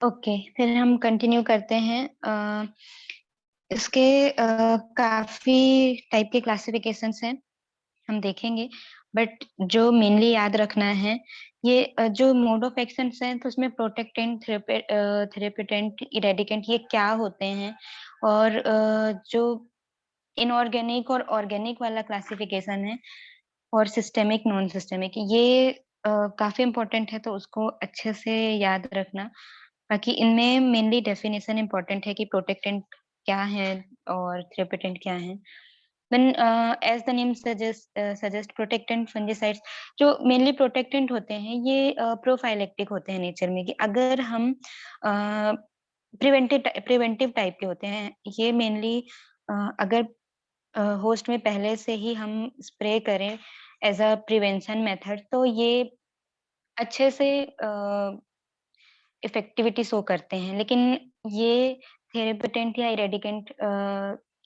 Okay, फिर हम continue करते हैं। इसके काफी टाइप के क्लासिफिकेशंस हैं, हम देखेंगे। बट जो मेनली याद रखना है, ये जो मोड ऑफ एक्शंस हैं, तो उसमें प्रोटेक्टेंट, थेरेपेटेंट, इरेडिकेंट, ये क्या होते हैं। और जो इनऑर्गेनिक और ऑर्गेनिक वाला क्लासिफिकेशन है, और सिस्टेमिक, नॉन सिस्टेमिक, ये काफी इम्पोर्टेंट है, तो उसको अच्छे से याद रखना। बाकी इनमें मेनली डेफिनेशन इम्पोर्टेंट है कि प्रोटेक्टेंट क्या है और थेरेपेटेंट क्या है। Then, as the name suggest protectant fungicides, जो मेनली प्रोटेक्टेंट होते हैं, ये प्रोफाइलेक्टिक होते हैं नेचर में, कि अगर हम प्रिवेंटिव टाइप के होते हैं। ये मेनली अगर होस्ट में पहले से ही हम स्प्रे करें एज अ प्रिवेंशन मेथड, तो ये अच्छे से इफेक्टिविटी शो करते हैं। लेकिन ये थेरेपेटेंट या इरेडिकेंट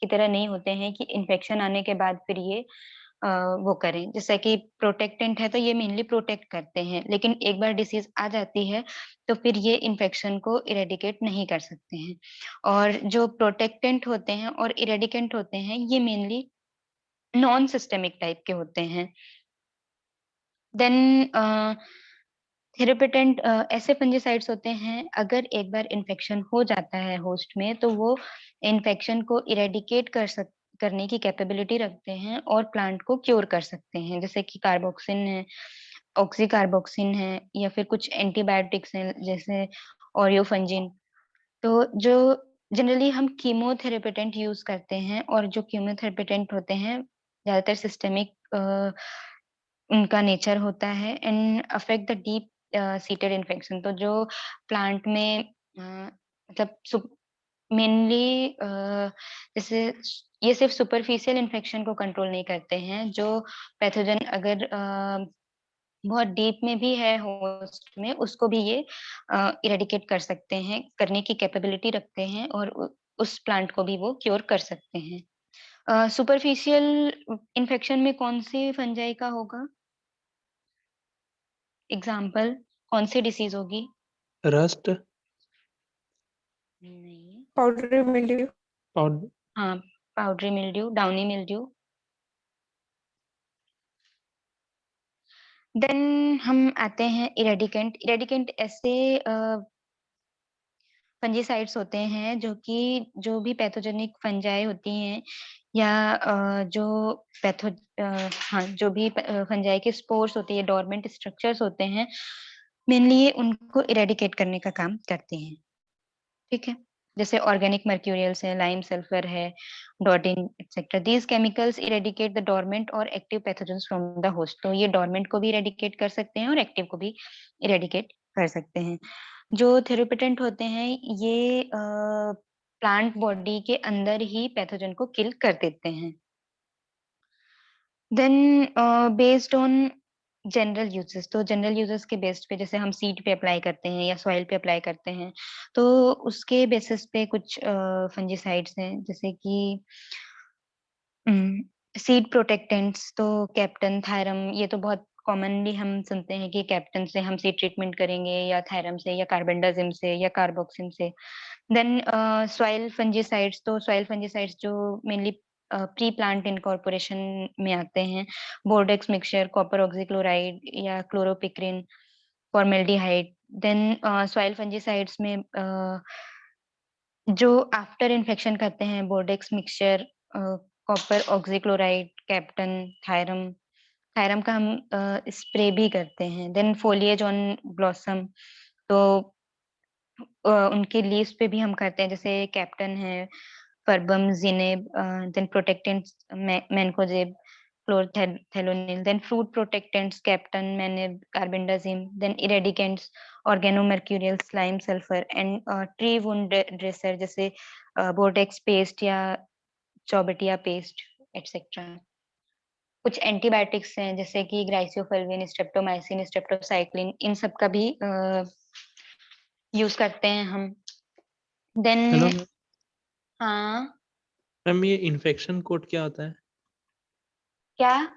की तरह नहीं होते हैं कि इन्फेक्शन आने के बाद फिर ये वो करें। जैसे कि प्रोटेक्टेंट है तो ये मेनली प्रोटेक्ट करते हैं, लेकिन एक बार डिसीज आ जाती है तो फिर ये इन्फेक्शन को इरेडिकेट नहीं कर सकते हैं। और जो प्रोटेक्टेंट होते हैं और इरेडिकेंट होते हैं, ये मेनली नॉन सिस्टेमिक टाइप के होते हैं। देन थेरेपेटेंट ऐसे फंजीसाइड्स होते हैं, अगर एक बार इन्फेक्शन हो जाता है होस्ट में, तो वो इन्फेक्शन को इरेडिकेट करने की कैपेबिलिटी रखते हैं और प्लांट को क्योर कर सकते हैं। जैसे कि कार्बोक्सिन है, ऑक्सीकार्बोक्सिन है, या फिर कुछ एंटीबायोटिक्स हैं जैसे ओरियोफंजिन। तो जो जनरली हम कीमोथेरेपेटेंट यूज करते हैं, और जो कीमोथेरेपेटेंट होते हैं ज्यादातर सिस्टेमिक उनका नेचर होता है, and affect the deep seated infection. तो जो प्लांट में मतलब मेनली जैसे ये सिर्फ सुपरफिशियल इन्फेक्शन को कंट्रोल नहीं करते हैं। जो पैथोजन अगर बहुत डीप में भी है होस्ट में, उसको भी ये इरेडिकेट कर सकते हैं, करने की कैपेबिलिटी रखते हैं, और उस प्लांट को भी वो क्योर कर सकते हैं। सुपरफिशियल इन्फेक्शन में कौन सी फंजाई का होगा एग्जाम्पल? कौन सी डिसीज होगी? रस्ट। नहीं। Powdery mildew. पाउडर। हाँ, powdery mildew, downy mildew. Then हम आते हैं इरेडिकेंट। इरेडिकेंट ऐसे फंजीसाइड्स होते हैं जो कि जो भी पैथोजेनिक फंजाई होती हैं, या जो पैथो हाँ, जो भी फंजाई के स्पोर्स होते हैं, डोरमेंट स्ट्रक्चर्स होते हैं, मेनली ये उनको इरेडिकेट करने का काम करते हैं। ठीक है, जैसे ऑर्गेनिक मर्क्यूरियल्स है, लाइम सल्फर है, डॉटिन etcetera. These chemicals eradicate the dormant और active pathogens from the host. तो ये डोरमेंट को भी इरेडिकेट कर सकते हैं और एक्टिव को भी इरेडिकेट कर सकते हैं। जो थेरेपेटेंट होते हैं, ये प्लांट बॉडी के अंदर ही पैथोजन को किल कर देते हैं। Then based on general usages, तो जनरल यूजेस के बेस पे, जैसे हम सीड पे अप्लाई करते हैं या सॉइल पे अप्लाई करते हैं, तो उसके बेसिस पे कुछ फंजीसाइड्स हैं, जैसे कि सीड प्रोटेक्टेंट्स। तो कैप्टन, थायरम, ये तो बहुत कॉमनली हम सुनते हैं कि कैप्टन से हम सीड ट्रीटमेंट करेंगे, या थायरम से, या कार्बेंडाजिम से, या कार्बोक्सिन से। देन सॉइल फंजीसाइड्स, तो सॉइल फंजीसाइड्स जो मेनली प्री प्लांट इनकॉर्पोरेशन में आते हैं, बोर्डेक्स मिक्सचर, कॉपर ऑक्सीक्लोराइड, या chloropicrin, formaldehyde. Then soil fungicides में जो आफ्टर इन्फेक्शन करते हैं, Bordeaux mixture, copper oxychloride, captan, thiram. Thiram का हम स्प्रे भी करते हैं। देन फोलिएज ऑन ब्लॉसम, तो उनके लीव्स पे भी हम करते हैं, जैसे कैप्टन है, ferbam, zineb. Then protectants, mancozeb, chlorothalonil. Then fruit protectants, captan, maneb, carbendazim. Then eradicants, organomercurials, lime sulphur. And tree wound dresser, जैसे बोर्डेक्स पेस्ट या चौबटिया पेस्ट एक्सेट्रा। कुछ एंटीबायोटिक्स हैं, जैसे कि ग्राइसियोफल्विन, स्ट्रेप्टोमाइसिन, स्ट्रेप्टोसाइक्लिन, इन सब का भी यूज करते हैं हम। Hello then ma'am. हाँ। मैम, ये इन्फेक्शन कोट क्या होता है? क्या?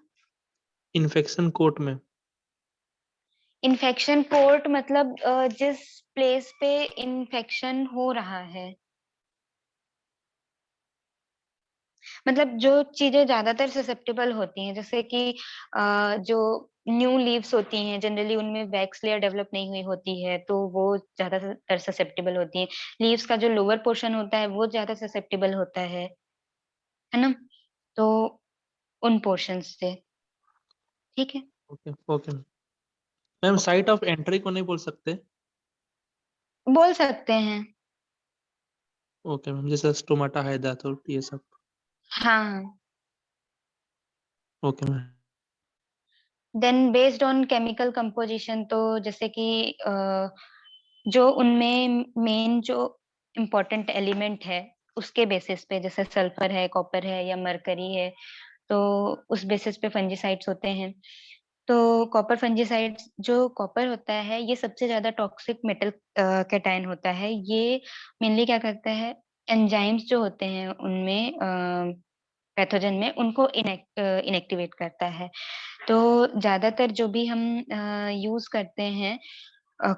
इन्फेक्शन कोट में इन्फेक्शन पोर्ट मतलब जिस प्लेस पे इन्फेक्शन हो रहा है, मतलब जो चीजें ज्यादातर ससेप्टेबल होती हैं, जैसे कि जो न्यू लीव्स होती हैं जनरली उनमें वैक्स लेयर डेवलप नहीं हुई होती है, तो वो ज्यादातर ससेप्टेबल होती हैं। लीव्स का जो लोअर पोर्शन होता है वो ज्यादा ससेप्टेबल होता है ना, तो उन पोर्शन से। ठीक है। Okay okay ma'am, okay, site of entry को नहीं बोल सकते? बोल सकते हैं। ओके मैम, जैसे स्टोमाटा है, दातुर, ये सब। हाँ। Okay ma'am. Then based on chemical composition, तो जैसे कि जो उनमें मेन जो इम्पोर्टेंट एलिमेंट है उसके बेसिस पे, जैसे सल्फर है, कॉपर है या मरकरी है, तो उस बेसिस पे फंजीसाइड्स होते हैं। तो कॉपर फंजीसाइड्स, जो कॉपर होता है ये सबसे ज्यादा टॉक्सिक मेटल कैटायन होता है। ये मेनली क्या करता है, एंजाइम्स जो होते हैं उनमें पैथोजन में उनको इनएक्टिवेट करता है। तो ज्यादातर जो भी हम यूज करते हैं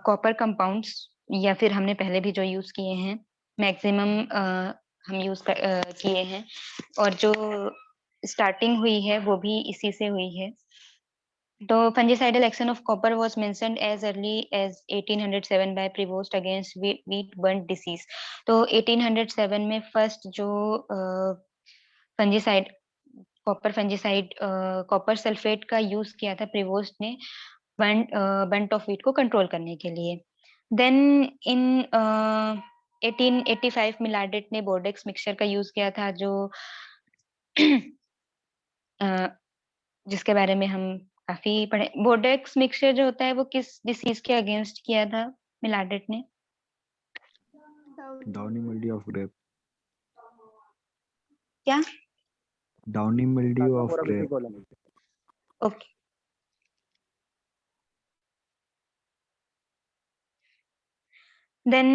कॉपर कंपाउंड्स, या फिर हमने पहले भी जो यूज किए हैं मैक्सिमम हम किए हैं, और जो स्टार्टिंग हुई है वो भी इसी से हुई है। तो fungicidal action of copper was mentioned as early as 1807 by Prevost against wheat burnt disease। तो 1807 में फर्स्ट जो fungicide, copper fungicide, copper sulphate का यूज किया था प्रिवोस्ट ने बंट ऑफ व्हीट को कंट्रोल करने के लिए। देन इन 1885 मिलाडेट ने बोर्डेक्स मिक्सचर का यूज किया था, जो अ, जिसके बारे में हम काफी पढ़े। बोर्डेक्स मिक्सचर जो होता है वो किस डिसीज के अगेंस्ट किया था मिलाडेट ने? Downy mildew of grape. क्या? Downy mildew of grape. Okay. Then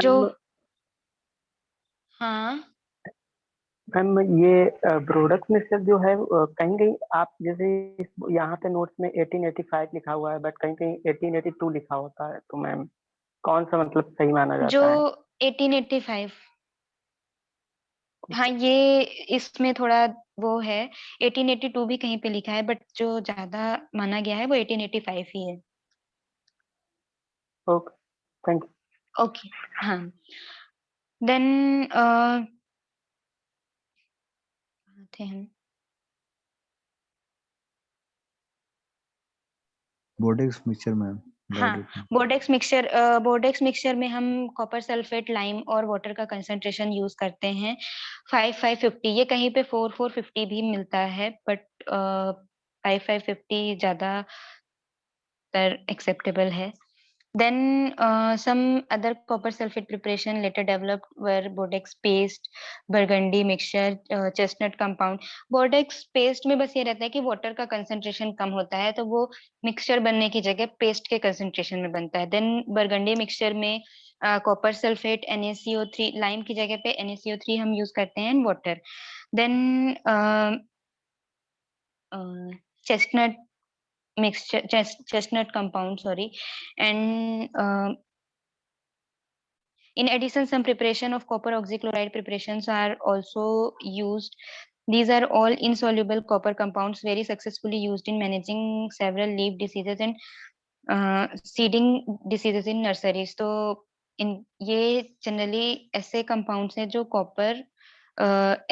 जो, मैम हाँ मैम ये प्रोडक्ट मिक्सचर जो है कहीं कहीं आप जैसे यहाँ पे नोट्स में 1885 लिखा हुआ है, बट कहीं कहीं 1882 लिखा होता है, तो मैम कौन सा मतलब सही माना जो जाता है? 1885, हाँ ये इसमें थोड़ा वो है, 1882 भी कहीं पे लिखा है, बट जो ज्यादा माना गया है वो 1885 ही है। Okay, thank you. ओके। हाँ। देन थे हम, बोर्डेक्स मिक्सचर मैम, हाँ गाइड इट। बोर्डेक्स मिक्सचर में हम कॉपर सल्फेट, लाइम और वाटर का कंसंट्रेशन यूज करते हैं 5,550। ये कहीं पे 4,450 भी मिलता है, बट 5,550 ज्यादा एक्सेप्टेबल है। Then some other copper sulfate preparation later developed were Bordeaux paste, Burgundy mixture, chestnut compound। Bordeaux paste में बस ये रहता है कि वाटर का कंसंट्रेशन कम होता है, तो वो मिक्सचर बनने की जगह पेस्ट के कंसंट्रेशन में बनता है। देन बर्गंडी मिक्सचर में कॉपर सल्फेट, NaCO3, लाइम की जगह पे NaCO3 हम यूज करते हैं, water. Then chestnut mixture, chestnut compound, sorry, and in addition some preparation of copper oxychloride preparations are also used. These are all insoluble copper compounds very successfully used in managing several leaf diseases and seeding diseases in nurseries। तो इन ये generally ऐसे compounds हैं जो copper,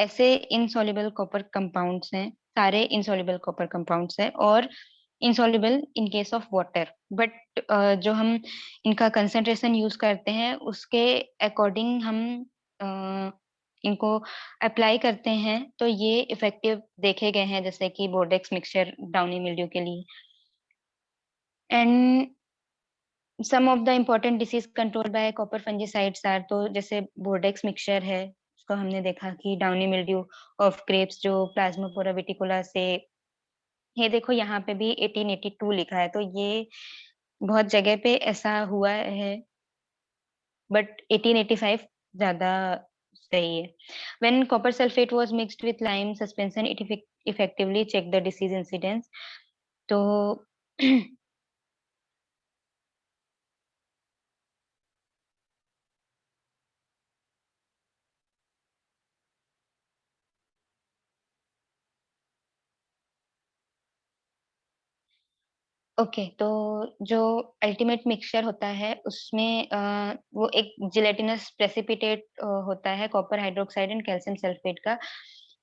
ऐसे insoluble copper compounds हैं, सारे insoluble copper compounds हैं और insoluble in case of water। But जो हम इनका कंसंट्रेशन यूज करते हैं उसके अकॉर्डिंग हम इनको अप्लाई करते हैं, तो ये इफेक्टिव देखे गए हैं, जैसे कि बोर्डेक्स मिक्सचर डाउनी मिल्ड्यू के लिए। And some of the important disease control by copper fungicides are, तो जैसे बोर्डेक्स मिक्सचर है उसको हमने देखा कि डाउनी मिल्ड्यू ऑफ ग्रेप्स जो प्लाज्मोपोरा विटिकुला से, ये देखो यहाँ पे भी 1882 लिखा है, तो ये बहुत जगह पे ऐसा हुआ है, बट 1885 ज्यादा सही है। When copper sulfate was mixed with lime suspension, it effectively checked the disease incidence। तो ओके, तो जो अल्टीमेट मिक्सचर होता है उसमें वो एक जिलेटिनस प्रेसिपिटेट होता है copper hydroxide and calcium sulphate का,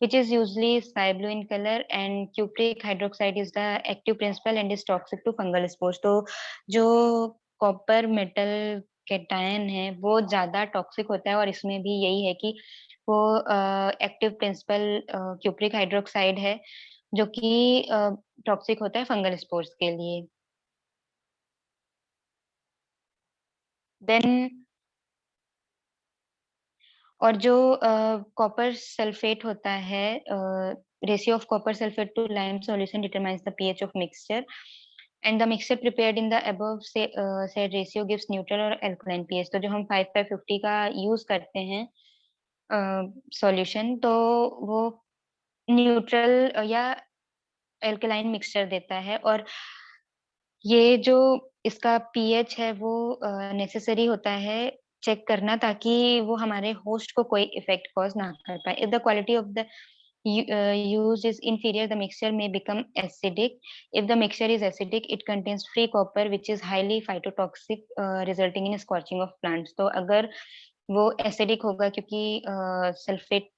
which is usually sky blue in color, and cupric hydroxide is the active principal and is toxic to fungal spores. तो जो कॉपर मेटल कैटायन है वो ज्यादा टॉक्सिक होता है, और इसमें भी यही है कि वो एक्टिव प्रिंसिपल क्यूप्रिक हाइड्रोक्साइड है, जो कि टॉक्सिक होता है फंगल स्पोर्स के लिए। देन और जो कॉपर सल्फेट होता है, ratio of copper sulphate to lime solution determines the pH of mixture, and the mixture prepared in the above said ratio gives neutral और एल्कलाइन पीएच। तो जो हम 5/50 का यूज करते हैं सॉल्यूशन, तो वो न्यूट्रल या एल्कलाइन मिक्सचर देता है। और ये जो इसका पीएच है वो नेसेसरी होता है चेक करना, ताकि वो हमारे होस्ट को कोई इफेक्ट कॉज ना कर पाए। If the quality of the used is inferior, the mixture may become acidic. If the mixture is acidic, it contains free copper, which is highly phytotoxic, resulting in scorching of plants. तो अगर वो acidic होगा, क्योंकि sulphate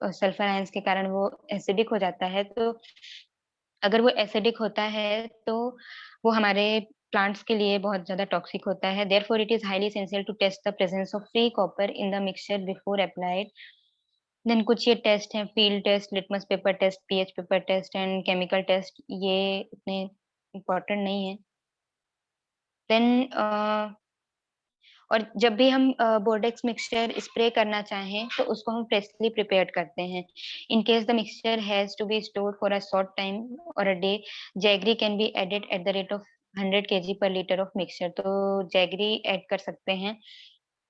sulphur ions के कारण वो acidic हो जाता है, तो अगर वो एसिडिक होता है तो वो हमारे प्लांट्स के लिए बहुत ज्यादा टॉक्सिक होता है। Therefore it is highly essential to test the presence of free copper in the mixture before applied. Then कुछ ये टेस्ट हैं, field test, litmus paper test, pH paper test and chemical test. ये इतने important नहीं है। Then और जब भी हम बोर्डेक्स मिक्सचर स्प्रे करना चाहें तो उसको हम फ्रेशली प्रिपेयर्ड करते हैं। In case the mixture has to be stored for a short time और a day, jaggery can be added at the rate of 100 kg per liter of mixture। तो jaggery add कर सकते हैं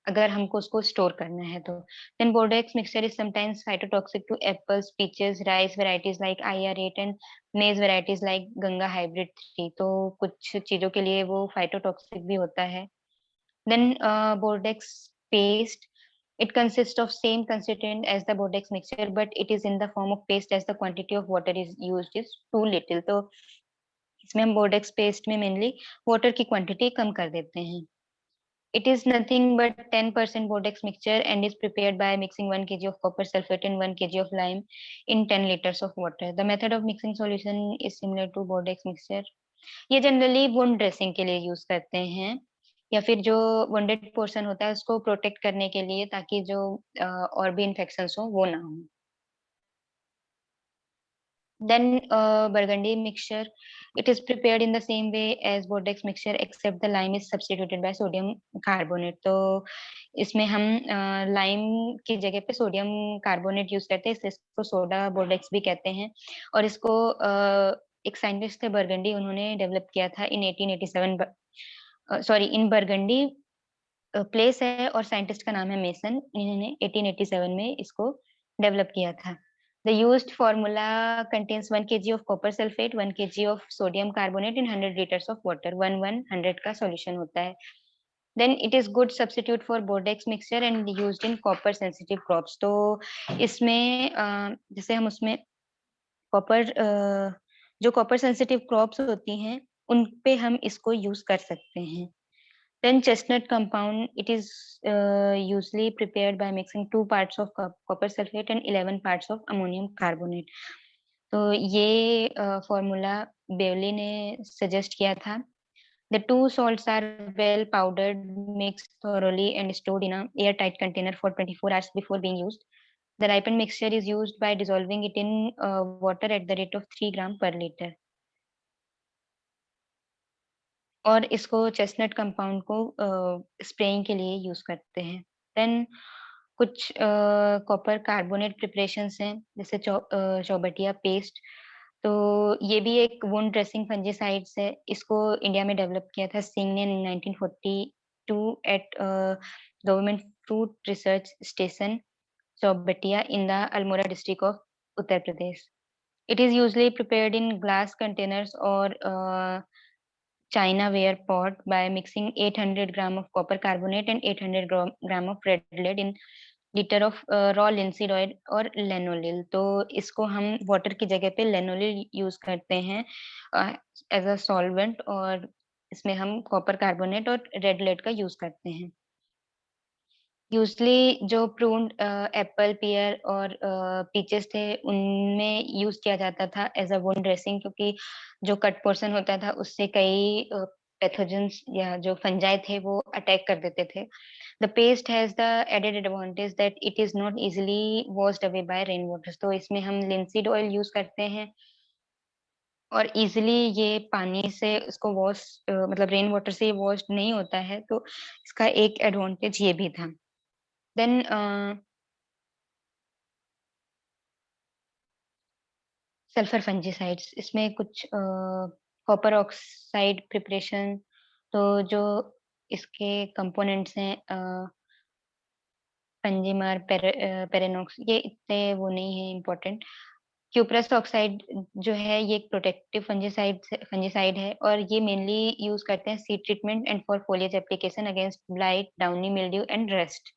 अगर हमको उसको स्टोर करना है तो। Then Bordeaux mixture is sometimes phytotoxic to apples, peaches, rice varieties like IR8 and maize varieties like Ganga hybrid 3। तो कुछ चीजों के लिए वो फाइटोटॉक्सिक भी होता है। Then Bordeaux paste. It consists of same constituent as the Bordeaux mixture, but it is in the form of paste as the quantity of water is used is too little. तो इसमें हम Bordeaux paste में mainly water की quantity कम कर देते हैं। It is nothing but 10% Bordeaux mixture and is prepared by mixing 1 kg of copper sulfate and 1 kg of lime in 10 liters of water. The method of mixing solution is similar to Bordeaux mixture. ये generally wound dressing के लिए use करते हैं, या फिर जो wounded portion होता है उसको प्रोटेक्ट करने के लिए, ताकि जो और भी इन्फेक्शंस हो वो ना हो। Then burgundy mixture, it is prepared in the same way as Bordeaux mixture except the lime is substituted by sodium carbonate। तो इसमें हम लाइम की जगह पे सोडियम कार्बोनेट यूज करते हैं, इसलिए इसको सोडा बोर्डेक्स भी कहते हैं। और इसको एक साइंटिस्ट थे बर्गंडी, उन्होंने डेवलप किया था इन 1887। सॉरी, इन बर्गंडी प्लेस है और साइंटिस्ट का नाम है मेसन। इन्होंने 1887 में इसको डेवलप किया था। The used formula contains 1 kg of copper sulfate, 1 kg of sodium carbonate in 100 liters of water। 1/100 का solution होता है। Then it is good substitute for Bordeaux mixture and used in copper sensitive crops। तो इसमें जैसे हम उसमें copper जो copper sensitive crops होती हैं उन पे हम इसको यूज कर सकते हैं। Then chestnut compound, it is usually prepared by mixing 2 parts of copper sulfate and 11 parts of ammonium carbonate। तो ये फॉर्मूला बेवली ने सजेस्ट किया था। The two salts are well powdered, mixed thoroughly and stored in a airtight container for 24 hours before being used. The ripened mixture is used by dissolving it in water at the rate of 3 gram per liter। और इसको chestnut compound को spraying के लिए use करते हैं। Then कुछ copper carbonate preparations हैं, जैसे चौबटिया पेस्ट। तो ये भी एक वुंड ड्रेसिंग फंजीसाइड्स है। इसको इंडिया में डेवलप किया था सिंह ने 1942 eight government fruit research station Chaubatia in the Almora district of Uttar Pradesh. It is usually prepared in glass containers और Chinaware pot by mixing 800 gram of copper carbonate and 800 gram of red lead in litre of raw linseed oil और लेनोलिल। तो इसको हम water की जगह पे लेनोलिल use करते हैं एज अ सॉल्वेंट, और इसमें हम कॉपर कार्बोनेट और रेड लेड का यूज करते हैं। यूजली जो प्रून्ड एप्पल, पियर और पीचेस थे उनमें यूज किया जाता था एज अ वुंड ड्रेसिंग, क्योंकि जो कट पोर्शन होता था उससे कई पैथोजेंस या जो फंजाई थे वो अटैक कर देते थे। The paste has the added advantage that it is not easily washed away by rain water. तो इसमें हम लिंसीड ऑयल यूज करते हैं और इजिली ये पानी से इसको वॉश मतलब रेन वाटर से वॉश नहीं होता है, तो इसका एक एडवांटेज ये भी था। देन सल्फर फंजीसाइड्स, इसमें कुछ कॉपर ऑक्साइड प्रिपरेशन, तो जो इसके कंपोनेंट्स हैं पंजीमर, पेरेनॉक्स, ये इतने वो नहीं है इम्पोर्टेंट। क्यूप्रस ऑक्साइड जो है ये एक प्रोटेक्टिव फंजीसाइड है और ये मेनली यूज करते हैं seed treatment and for foliage application against blight, downy mildew and rust.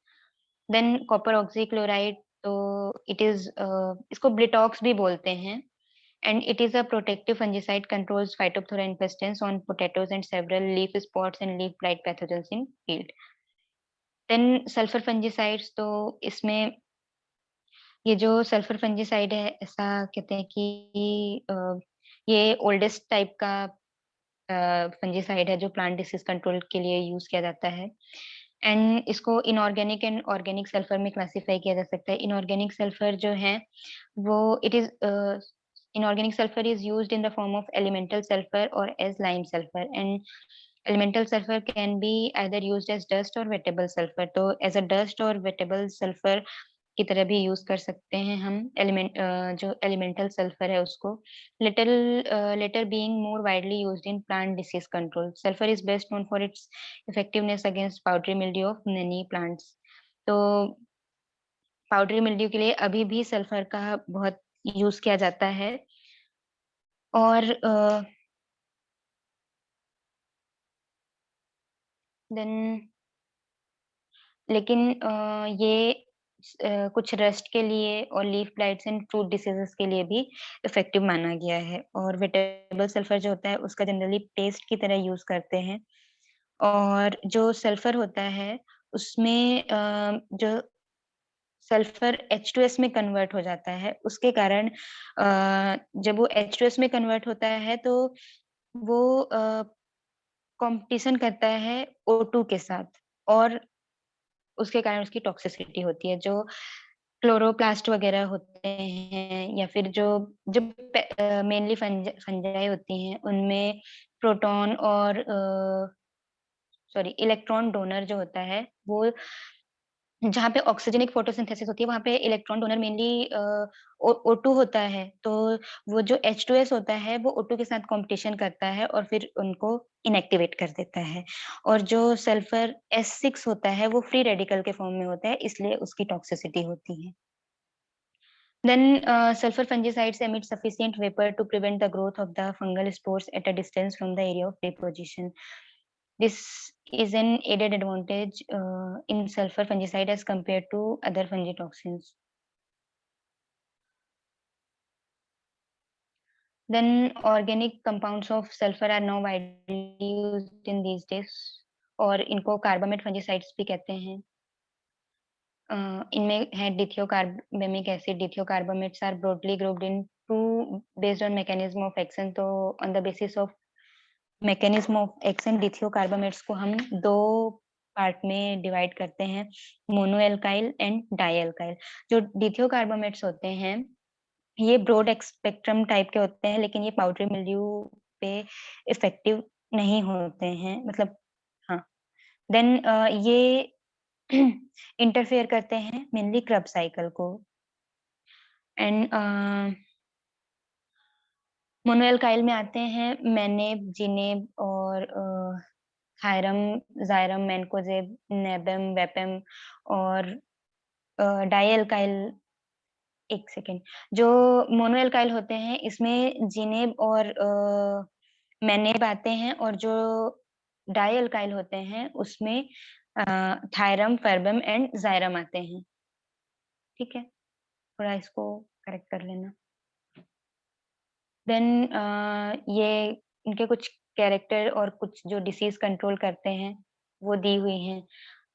Then copper oxychloride, तो इट इज इसको ब्लिटॉक्स भी बोलते हैं, and it is a protective fungicide, controls phytophthora infestans on potatoes and several leaf spots and leaf blight pathogens in field. Then sulfur fungicides, तो इसमें ये जो sulphur fungicide है ऐसा कहते हैं कि ये ओल्डेस्ट टाइप का फंजीसाइड है जो प्लांट डिसीज कंट्रोल के लिए यूज किया जाता है। एंड इसको इनऑर्गेनिक एंड ऑर्गेनिक सल्फर में क्लासिफाई किया जा सकता है। इनऑर्गेनिक सल्फर जो है वो it is inorganic sulfur is used in the form of elemental sulfur or as lime sulfur, and elemental sulfur can be either used as dust or wettable sulfur। तो as a dust और wettable sulfur की तरह भी use कर सकते हैं हम जो एलिमेंटल सल्फर है उसको। Latter being more widely used in plant disease control. Sulphur is best known for its effectiveness against powdery mildew of many plants. तो पाउडरी मिल्ड्यू के लिए अभी भी सल्फर का बहुत यूज किया जाता है। और देन लेकिन ये कुछ रस्ट के लिए और leaf blights and fruit diseases के लिए भी इफेक्टिव माना गया है। और वेटेबल सल्फर जो होता है उसका जनरली पेस्ट की तरह यूज करते हैं। और जो सल्फर होता है उसमें जो सल्फर H2S में कन्वर्ट हो जाता है, उसके कारण जब वो H2S में कन्वर्ट होता है तो वो कंपटीशन करता है O2 के साथ, और उसके कारण उसकी टॉक्सिसिटी होती है। जो क्लोरोप्लास्ट वगैरह होते हैं या फिर जो जो मेनली फंजाई होती हैं उनमें प्रोटॉन और सॉरी इलेक्ट्रॉन डोनर जो होता है वो, जहाँ पे ऑक्सीजनिक फोटोसिंथेसिस होती है वहाँ पे इलेक्ट्रॉन डोनर मेनली O2 होता है। तो वो जो H2S होता है वो O2 के साथ कंपटीशन करता है और फिर उनको इनएक्टिवेट कर देता है। और जो सल्फर S6 होता है वो फ्री रेडिकल के फॉर्म में होता है, इसलिए उसकी टॉक्सिसिटी होती है। Then sulfur fungicides emit sufficient vapor to prevent the growth of the fungal spores at a distance from the area of deposition. This is an added advantage in sulfur fungicide as compared to other fungitoxins. Then organic compounds of sulfur are now widely used in these days, और इनको carbamate fungicides भी कहते हैं। इनमें है dithiocarbamic acid. Dithiocarbamates are broadly grouped in two based on mechanism of action. तो on the basis of mechanism of action dithiocarbamates को हम दो पार्ट में डिवाइड करते हैं, monoalkyl and dialkyl. जो डिथियोकार्बामेट्स होते हैं ये ब्रॉड स्पेक्ट्रम टाइप के होते हैं, लेकिन ये पाउडरी मिल्ड्यू पे इफेक्टिव नहीं होते हैं, मतलब हाँ। देन ये इंटरफेयर करते हैं मेनली क्रब साइकिल को। एंड मोनोएल्काइल में आते हैं मैनेब, जिनेब और थायरम, जायरम, मैनकोजेब, नेबम, वेपम। और डाईएल्काइल, एक सेकेंड, जो मोनोएल्काइल होते हैं इसमें जिनेब और मैनेब आते हैं, और जो डाईएल्काइल होते हैं उसमें थायरम, फेरबम एंड जायरम आते हैं। ठीक है, थोड़ा इसको करेक्ट कर लेना। देन ये इनके कुछ कैरेक्टर और कुछ जो डिसीज कंट्रोल करते हैं वो दी हुई हैं।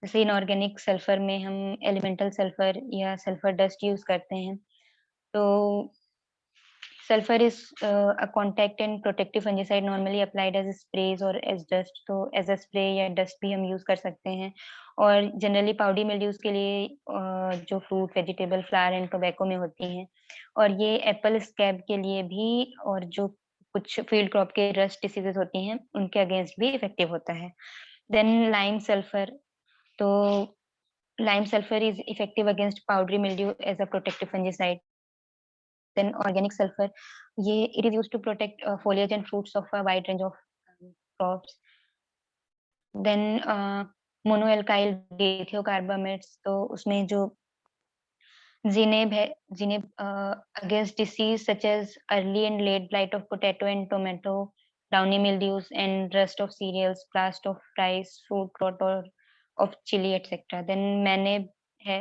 जैसे इनऑर्गेनिक सल्फर में हम एलिमेंटल सल्फर या सल्फर डस्ट यूज करते हैं। तो sulfur is a contact and protective fungicide normally applied as sprays or as dust। तो as a spray या dust भी हम यूज कर सकते हैं। और जनरली पाउडी मिल्ड्यूज के लिए जो fruit vegetable flower and tobacco में होती हैं। और ये एप्पल स्कैब के लिए भी और जो कुछ फील्ड क्रॉप के रस्ट डिसीजेस होती हैं उनके अगेंस्ट भी इफेक्टिव होता है। Then lime sulphur. तो lime sulphur is effective against powdery mildew as a protective fungicide. Then organic sulfur, ये it is used to protect foliage and fruits of a wide range of crops। Then monoalkyl dithiocarbamates, तो उसमें जो जिनेब है, जिनेब against disease such as early and late blight of potato and tomato, downy mildews and rust of cereals, blast of rice, fruit rot or of chili etc। Then मैनेब है,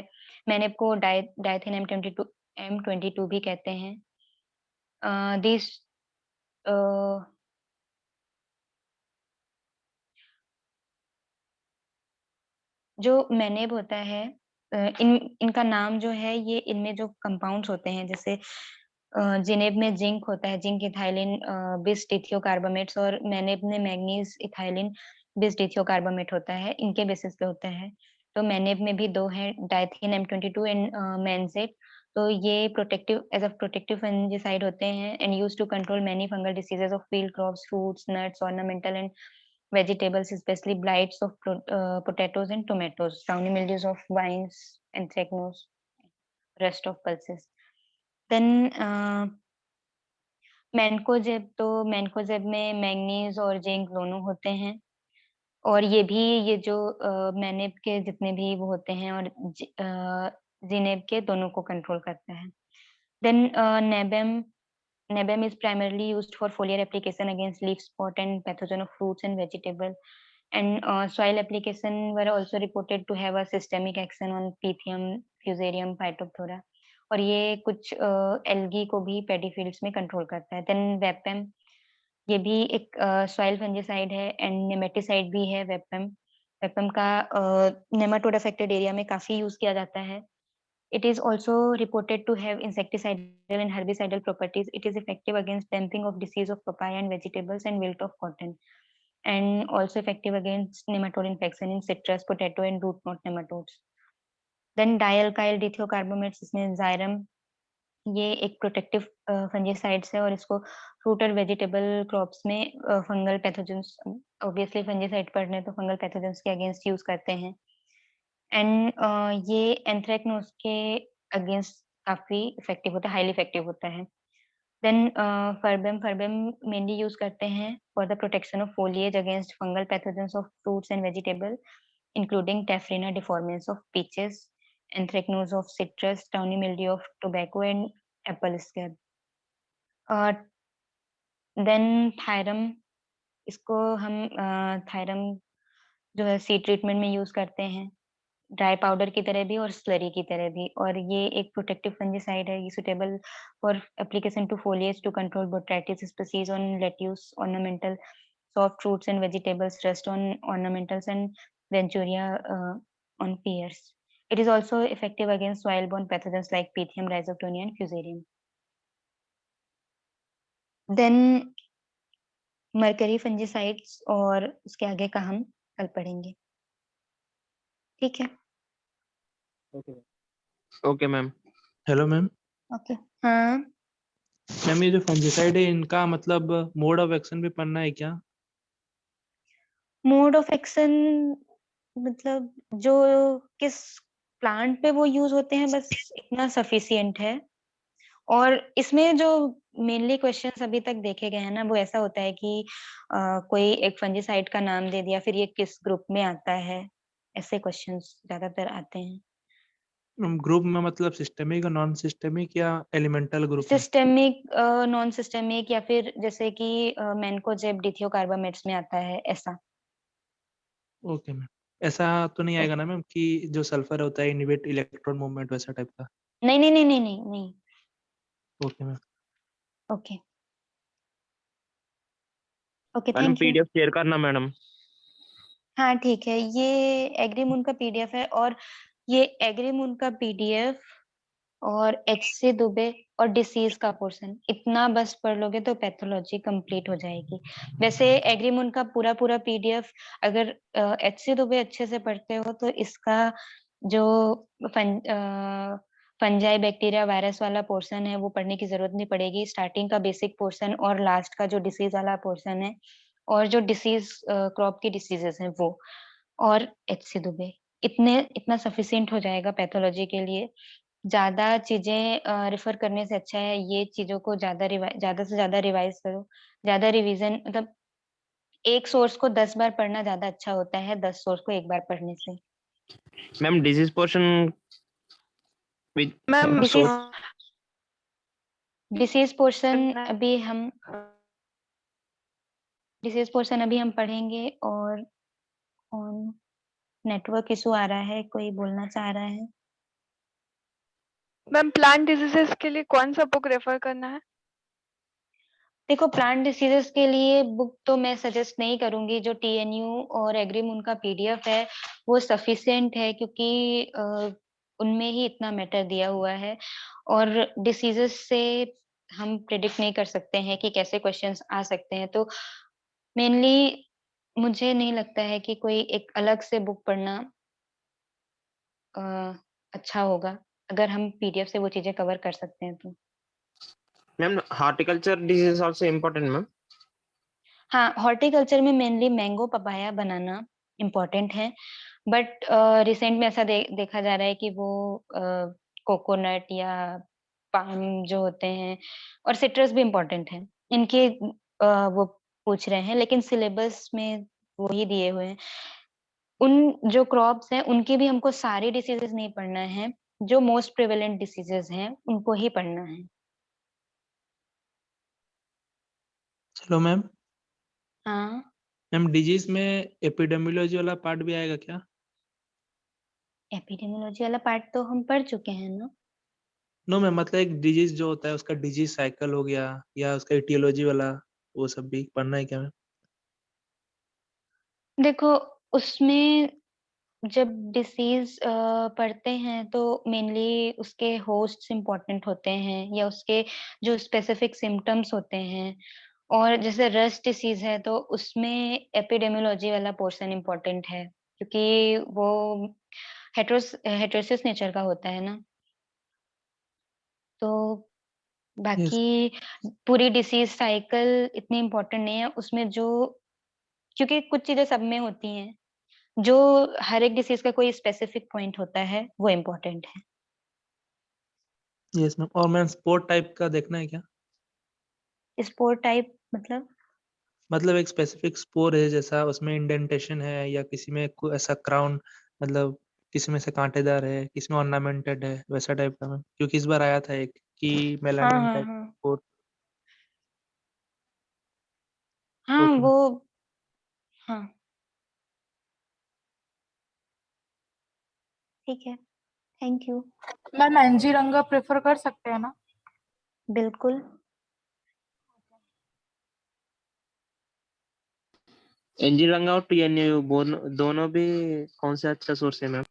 मैनेब को Dithane M22 भी कहते हैं। This जो मैनेब होता है, इनका नाम जो है, ये इनमें जो कंपाउंड्स होते हैं, जैसे जिनेब में जिंक होता है, जिंक इथाइलिन बिस डिथियोकार्बामेट्स, और मैनेब में मैग्नीज इथाइलिन बिस डिथियोकार्बामेट होता है, इनके बेसिस पे होता है। तो मैनेब में भी दो हैं, डाइथेन M22 एंड मैंजेट। तो ये protective as a protective fungicide होते हैं and use to control many fungal diseases of field crops, fruits, nuts, ornamental and vegetables, especially blights of potatoes and tomatoes, downy mildews of vines, anthracnose, rust of pulses। Then mancozeb, तो mancozeb में manganese और zinc दोनों होते हैं। और ये भी, ये जो मैनेब के जितने भी वो होते हैं और जिनेब के, दोनों को कंट्रोल करता है। Then nebem is primarily used for foliar application against leaf spot and pathogen of fruits and vegetable। And soil application were also reported to have a systemic action on Pythium, Fusarium, Phytophthora। और ये कुछ algae को भी पेडी fields में control करता है। Then Vyapam, ये भी एक सॉइल फंजीसाइड है एंड नेमेटिसाइड भी है। वेपम वेपम का नेमाटोड अफेक्टेड एरिया में काफी यूज किया जाता है। It is also reported to have insecticidal and herbicidal properties। It is effective against damping of disease of papaya and vegetables and wilt of cotton, and also effective against nematode infection in citrus, potato and root knot nematodes। Then dialkyl dithiocarbamates, इसमें Xyrem, ये एक protective fungicides है और इसको fruit और vegetable crops में fungal pathogens, obviously fungicide पढ़ने तो फंगल पैथोजेंस के अगेंस्ट यूज करते हैं। एंड ये एंथ्रेक्नोज के अगेंस्ट काफी इफेक्टिव होता है, हाईली इफेक्टिव होता है। देन फर्बेम मेनली यूज करते हैं for the protection of foliage against fungal pathogens of fruits and vegetable, including Taphrina deformans of peaches, anthracnose of citrus, downy mildew of tobacco and apple scab. Then thiram, इसको हम thiram जो है seed treatment में use करते हैं, dry powder की तरह भी और स्लरी की तरह भी। और ये एक प्रोटेक्टिव फंजीसाइड है, ये suitable for application to foliage to control Botrytis species on lettuce, ornamental, soft fruits and vegetables, rust on ornamentals and Venturia on pears। It is also effective against soil-borne pathogens like Pythium, Rhizoctonia and Fusarium। Then mercury fungicides, और उसके आगे का हम कल पढ़ेंगे। ठीक है, okay ma'am. Hello ma'am. Okay. हाँ, मैम ये जो फंजीसाइड है, इनका मतलब मोड ऑफ एक्शन भी पढ़ना है क्या? मोड ऑफ एक्शन मतलब जो किस प्लांट पे वो यूज होते हैं, बस इतना सफिशिएंट है। और इसमें जो मेनली क्वेश्चंस अभी तक देखे गए हैं ना, वो ऐसा होता है कि कोई एक फंजीसाइड का नाम दे दिया, फिर ये किस ग्रुप में आता है, ऐसे क्वेश्चंस ज्यादातर आते हैं। ग्रुप में मतलब सिस्टेमिक और नॉन सिस्टेमिक या एलिमेंटल ग्रुप में? सिस्टेमिक, नॉन सिस्टेमिक, या फिर जैसे कि मैनकोजेब डिथियोकार्बामेट्स में आता है, ऐसा। Okay ma'am. ऐसा तो नहीं आएगा ना मैम कि जो सल्फर होता है इनहिबिट इलेक्ट्रॉन मूवमेंट, वैसा टाइप का? नहीं नहीं नहीं नहीं नहीं नहीं। Okay ma'am. Okay okay, madam thank you. PDF share करना मैडम। हाँ ठीक है, ये एग्रीमून का पीडीएफ है, और ये एग्रीमून का पीडीएफ और HC दुबे और डिसीज का पोर्शन, इतना बस पढ़ लोगे तो पैथोलॉजी कंप्लीट हो जाएगी। वैसे एग्रीमून का पूरा पूरा पीडीएफ अगर HC दुबे अच्छे से पढ़ते हो तो इसका जो फंजाई बैक्टीरिया वायरस वाला पोर्शन है वो पढ़ने की जरूरत नहीं पड़ेगी। स्टार्टिंग का बेसिक पोर्शन और लास्ट का जो डिसीज वाला पोर्शन है और जो डिसीज क्रॉप की डिसीजेस हैं वो, और HC दुबे, इतना सफिशिएंट हो जाएगा पैथोलॉजी के लिए। ज्यादा चीजें रेफर करने से अच्छा है ये चीजों को ज्यादा से ज्यादा रिवाइज करो। ज्यादा रिवीजन मतलब एक सोर्स को 10 बार पढ़ना ज्यादा अच्छा होता है 10 सोर्स को एक बार पढ़ने से। Ma'am disease portion with ma'am disease disease portion अभी हम पढ़ेंगे। और नेटवर्क इशू आ रहा है, कोई बोलना चाह रहा है? मैम प्लांट डिजीजेस के लिए कौन सा बुक रेफर करना है? देखो, प्लांट डिसीजेस के लिए बुक तो मैं सजेस्ट नहीं करूंगी। जो TNU और एग्रीमून का पीडीएफ है वो सफिशिएंट है, क्योंकि उनमें ही इतना मैटर दिया हुआ है। और डिसीजेस से हम प्रिडिक्ट नहीं कर सकते हैं कि कैसे क्वेश्चंस आ सकते हैं, तो मेनली मुझे नहीं लगता है कि कोई एक अलग से बुक पढ़ना अ, अच्छा होगा, अगर हम पीडीएफ से वो चीजें कवर कर सकते हैं तो। Ma'am horticulture disease also important ma'am. हाँ, हॉर्टिकल्चर में मेनली मैंगो, पपाया, बनाना इम्पोर्टेंट है। बट रिसेंट में ऐसा देखा जा रहा है कि वो कोकोनट या पाम जो होते हैं और सिट्रस भी इम्पोर्टेंट है इनके, वो पूछ रहे हैं, लेकिन सिलेबस में वो ही दिए हुए हैं। उन जो क्रॉप्स हैं उनकी भी हमको सारी डिसीजेस नहीं पढ़ना है, जो मोस्ट प्रिवेलेंट डिसीजेस हैं उनको ही पढ़ना है। चलो मैम। हाँ, मैम डिजीज में एपिडेमियोलॉजी वाला पार्ट भी आएगा क्या? एपिडेमियोलॉजी वाला पार्ट तो हम पढ़ चुके हैं ना। नो मैम, मतलब एक डिजीज जो होता है उसका डिजीज साइकिल हो गया या उसका इटियोलॉजी वाला, वो सब भी पढ़ना है क्या मैम? देखो, उसमें जब डिसीज पढ़ते हैं तो मेनली उसके होस्ट्स इम्पोर्टेंट होते हैं या उसके जो स्पेसिफिक सिम्टम्स होते हैं। और जैसे रस्ट डिसीज है तो उसमें एपिडेमियोलॉजी वाला पोर्शन इम्पोर्टेंट है, क्योंकि वो हेटेरोसिस नेचर का होता है ना। तो यस। बाकी पूरी डिसीज साइकिल इतनी इम्पोर्टेंट नहीं है उसमें, जो क्योंकि कुछ चीजें सब में होती हैं, जो हर एक डिसीज का कोई स्पेसिफिक पॉइंट होता है वो इम्पोर्टेंट है। Yes ma'am. और मैम स्पोर्ट टाइप का देखना है क्या? स्पोर टाइप मतलब एक स्पेसिफिक स्पोर है जैसा उसमें इंडेंटेशन है या किसी में कोई ऐसा क्राउन, मतलब किसी में से कांटेदार है, किसी में ऑर्नामेंटेड है, वैसा टाइप का मैम, क्योंकि इस बार आया था एक कि हाँ मेलानिन हाँ टाइप हाँ स्पोर। हाँ ओके मैम। वो, हाँ ठीक है, थैंक यू। मैम एनजी रंगा प्रेफर कर सकते हैं ना? बिल्कुल। एनजी रंगा और टीएनयू दोनों भी कौन सा अच्छा सोर्स है मैम?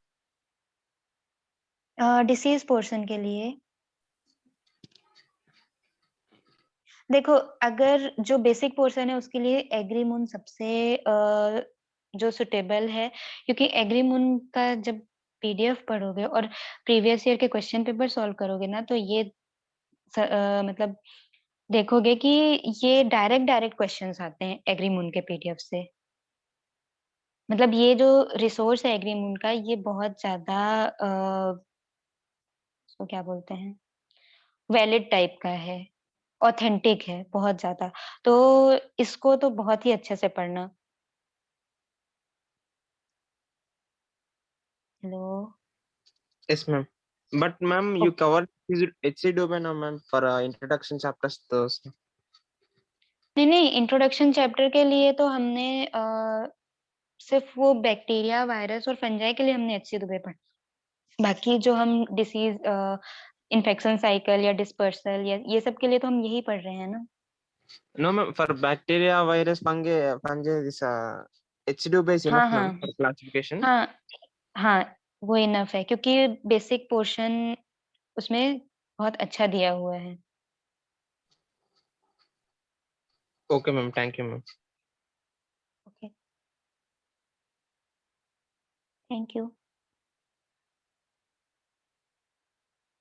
डिसीज पोर्शन के लिए देखो, अगर जो बेसिक पोर्शन है उसके लिए एग्रीमून सबसे जो सुटेबल है, क्योंकि एग्रीमून का जब पीडीएफ पढ़ोगे और प्रीवियस ईयर के क्वेश्चन पेपर सॉल्व करोगे ना, तो ये मतलब देखोगे कि ये डायरेक्ट डायरेक्ट क्वेश्चंस आते हैं एग्रीमून के पीडीएफ से। मतलब ये जो रिसोर्स है एग्रीमून का, ये बहुत ज्यादा उसको क्या बोलते हैं, वैलिड टाइप का है, ऑथेंटिक है बहुत ज्यादा। तो इसको तो बहुत ही अच्छे से पढ़ना। Hello. Yes ma'am. But ma'am you covered HC domain ma'am for introduction chapters those. नहीं नहीं, इंट्रोडक्शन चैप्टर के लिए तो हमने सिर्फ वो बैक्टीरिया, वायरस और फंजाई के लिए हमने HC दुबे पढ़ा। बाकी जो हम डिसीज इन्फेक्शन साइकिल या डिस्पर्सल या ये सब के लिए तो हम यही पढ़ रहे हैं ना। No, ma'am. For bacteria, virus, fungi, this HCO base हाँ enough, ma'am, हाँ for classification. हाँ हाँ, वो इनफ है क्योंकि बेसिक पोर्शन उसमें बहुत अच्छा दिया हुआ है। Okay, ma'am. Thank you, ma'am. Okay, thank you.